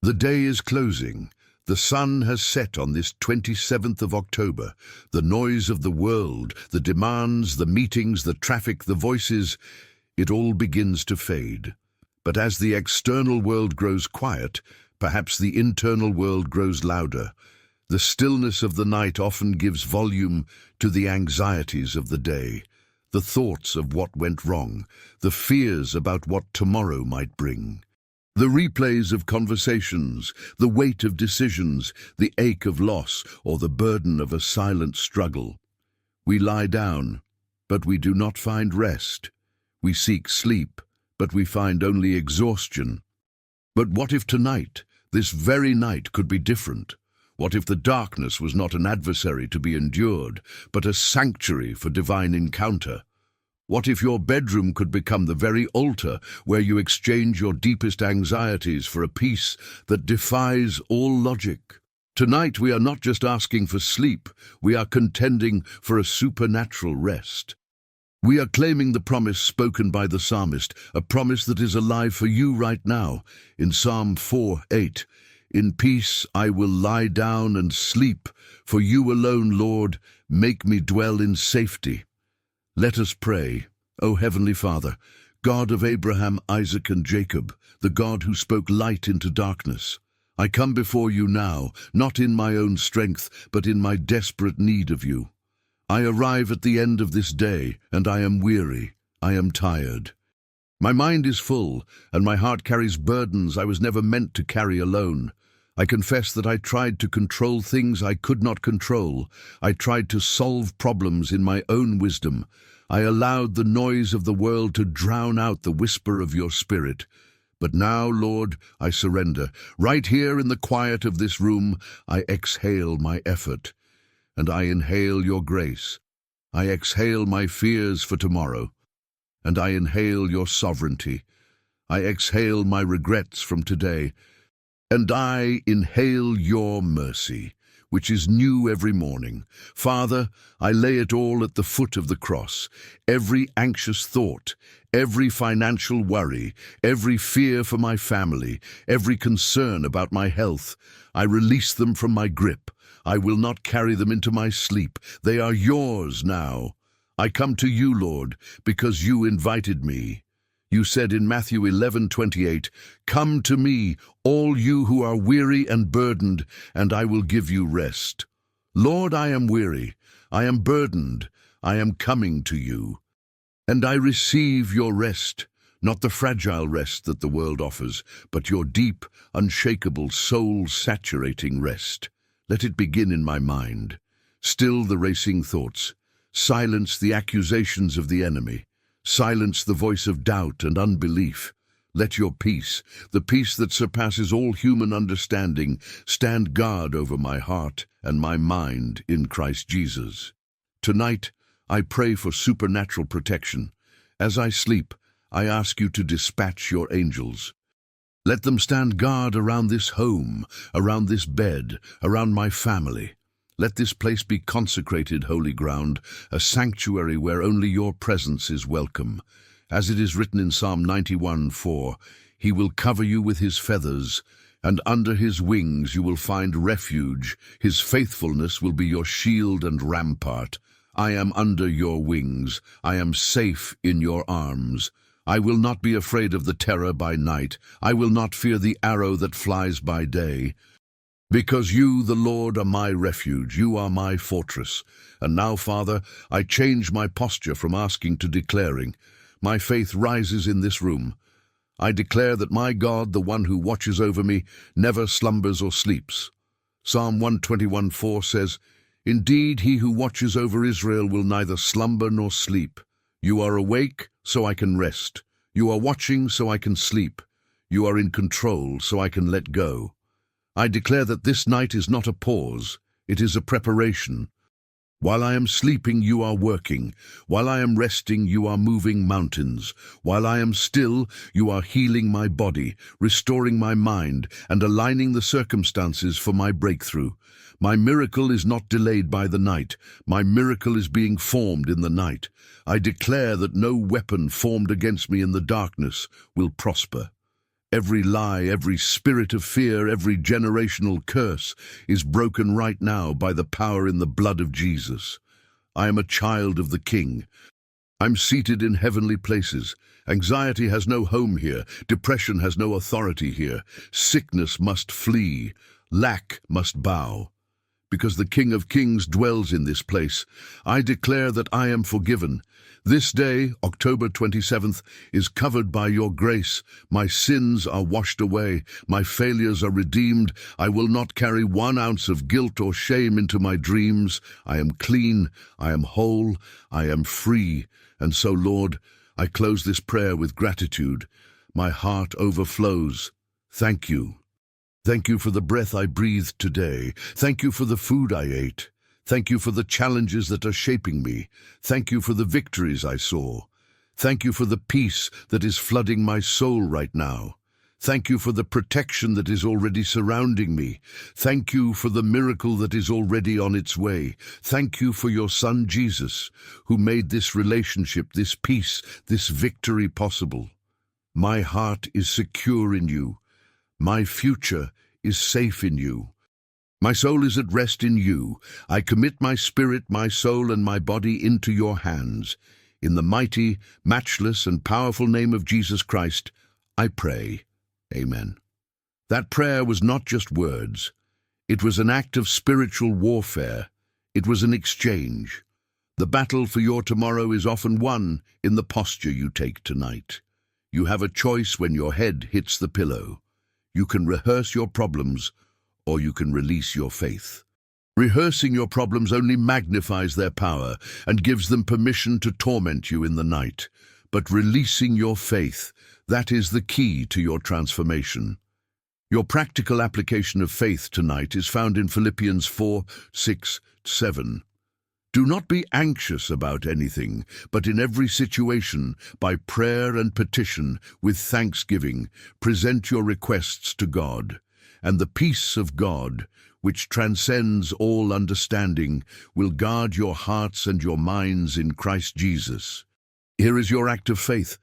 The day is closing. The sun has set on this 27th of October. The noise of the world, the demands, the meetings, the traffic, the voices, it all begins to fade. But as the external world grows quiet, perhaps the internal world grows louder. The stillness of the night often gives volume to the anxieties of the day, the thoughts of what went wrong, the fears about what tomorrow might bring. The replays of conversations, the weight of decisions, the ache of loss, or the burden of a silent struggle. We lie down, but we do not find rest. We seek sleep, but we find only exhaustion. But what if tonight, this very night, could be different? What if the darkness was not an adversary to be endured, but a sanctuary for divine encounter? What if your bedroom could become the very altar where you exchange your deepest anxieties for a peace that defies all logic? Tonight we are not just asking for sleep, we are contending for a supernatural rest. We are claiming the promise spoken by the psalmist, a promise that is alive for you right now. In Psalm 4:8, "In peace I will lie down and sleep, for you alone, Lord, make me dwell in safety." Let us pray. O Heavenly Father, God of Abraham, Isaac, and Jacob, the God who spoke light into darkness, I come before you now, not in my own strength, but in my desperate need of you. I arrive at the end of this day, and I am weary, I am tired. My mind is full, and my heart carries burdens I was never meant to carry alone. I confess that I tried to control things I could not control. I tried to solve problems in my own wisdom. I allowed the noise of the world to drown out the whisper of your Spirit. But now, Lord, I surrender. Right here in the quiet of this room, I exhale my effort, and I inhale your grace. I exhale my fears for tomorrow, and I inhale your sovereignty. I exhale my regrets from today, and I inhale your mercy, which is new every morning. Father, I lay it all at the foot of the cross. Every anxious thought, every financial worry, every fear for my family, every concern about my health, I release them from my grip. I will not carry them into my sleep. They are yours now. I come to you, Lord, because you invited me. You said in Matthew 11:28, "Come to me, all you who are weary and burdened, and I will give you rest." Lord, I am weary, I am burdened, I am coming to you. And I receive your rest, not the fragile rest that the world offers, but your deep, unshakable, soul-saturating rest. Let it begin in my mind. Still the racing thoughts. Silence the accusations of the enemy. Silence the voice of doubt and unbelief. Let your peace, the peace that surpasses all human understanding, stand guard over my heart and my mind in Christ Jesus. Tonight, I pray for supernatural protection. As I sleep, I ask you to dispatch your angels. Let them stand guard around this home, around this bed, around my family. Let this place be consecrated holy ground, a sanctuary where only your presence is welcome. As it is written in Psalm 91:4, "He will cover you with his feathers, and under his wings you will find refuge. His faithfulness will be your shield and rampart. I am under your wings. I am safe in your arms. I will not be afraid of the terror by night. I will not fear the arrow that flies by day. Because you, the Lord, are my refuge, you are my fortress. And now, Father, I change my posture from asking to declaring. My faith rises in this room. I declare that my God, the one who watches over me, never slumbers or sleeps. Psalm 121:4 says, "Indeed, he who watches over Israel will neither slumber nor sleep. You are awake, so I can rest. You are watching, so I can sleep. You are in control, so I can let go." I declare that this night is not a pause, it is a preparation. While I am sleeping, you are working. While I am resting, you are moving mountains. While I am still, you are healing my body, restoring my mind, and aligning the circumstances for my breakthrough. My miracle is not delayed by the night. My miracle is being formed in the night. I declare that no weapon formed against me in the darkness will prosper. Every lie, every spirit of fear, every generational curse is broken right now by the power in the blood of Jesus. I am a child of the King. I'm seated in heavenly places. Anxiety has no home here. Depression has no authority here. Sickness must flee. Lack must bow. Because the King of Kings dwells in this place, I declare that I am forgiven. This day, October 27th, is covered by your grace. My sins are washed away. My failures are redeemed. I will not carry 1 ounce of guilt or shame into my dreams. I am clean. I am whole. I am free. And so, Lord, I close this prayer with gratitude. My heart overflows. Thank you. Thank you for the breath I breathed today. Thank you for the food I ate. Thank you for the challenges that are shaping me. Thank you for the victories I saw. Thank you for the peace that is flooding my soul right now. Thank you for the protection that is already surrounding me. Thank you for the miracle that is already on its way. Thank you for your Son, Jesus, who made this relationship, this peace, this victory possible. My heart is secure in you. My future is safe in you. My soul is at rest in you. I commit my spirit, my soul, and my body into your hands. In the mighty, matchless, and powerful name of Jesus Christ, I pray. Amen. That prayer was not just words. It was an act of spiritual warfare. It was an exchange. The battle for your tomorrow is often won in the posture you take tonight. You have a choice when your head hits the pillow. You can rehearse your problems, or you can release your faith. Rehearsing your problems only magnifies their power and gives them permission to torment you in the night. But releasing your faith, that is the key to your transformation. Your practical application of faith tonight is found in Philippians 4:6-7. Do not be anxious about anything, but in every situation, by prayer and petition, with thanksgiving, present your requests to God. And the peace of God, which transcends all understanding, will guard your hearts and your minds in Christ Jesus. Here is your act of faith.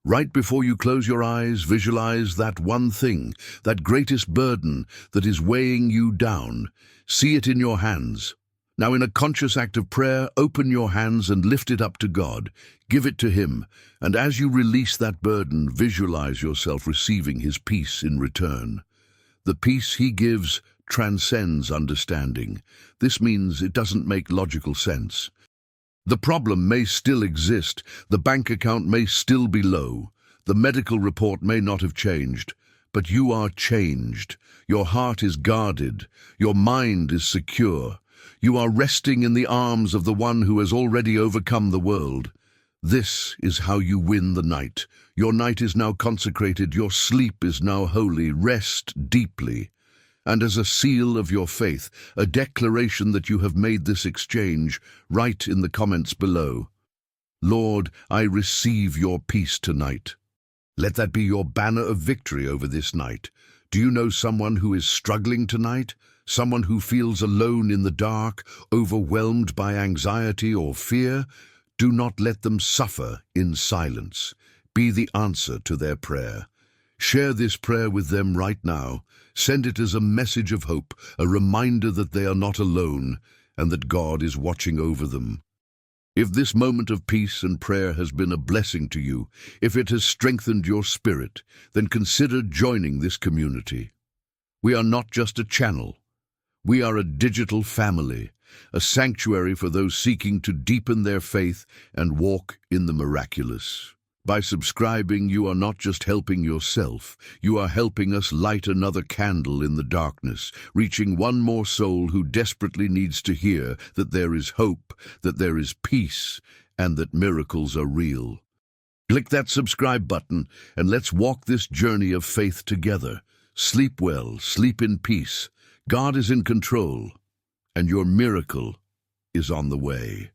Right before you close your eyes, visualize that one thing, that greatest burden that is weighing you down. See it in your hands. Now, in a conscious act of prayer, open your hands and lift it up to God. Give it to Him, and as you release that burden, visualize yourself receiving His peace in return. The peace He gives transcends understanding. This means it doesn't make logical sense. The problem may still exist, the bank account may still be low, the medical report may not have changed, but you are changed. Your heart is guarded, your mind is secure. You are resting in the arms of the one who has already overcome the world. This is how you win the night. Your night is now consecrated, your sleep is now holy. Rest deeply. And as a seal of your faith, a declaration that you have made this exchange, write in the comments below. Lord, I receive your peace tonight. Let that be your banner of victory over this night. Do you know someone who is struggling tonight? Someone who feels alone in the dark, overwhelmed by anxiety or fear? Do not let them suffer in silence. Be the answer to their prayer. Share this prayer with them right now. Send it as a message of hope, a reminder that they are not alone and that God is watching over them. If this moment of peace and prayer has been a blessing to you, if it has strengthened your spirit, then consider joining this community. We are not just a channel. We are a digital family, a sanctuary for those seeking to deepen their faith and walk in the miraculous. By subscribing, you are not just helping yourself, you are helping us light another candle in the darkness, reaching one more soul who desperately needs to hear that there is hope, that there is peace, and that miracles are real. Click that subscribe button, and let's walk this journey of faith together. Sleep well, sleep in peace. God is in control, and your miracle is on the way.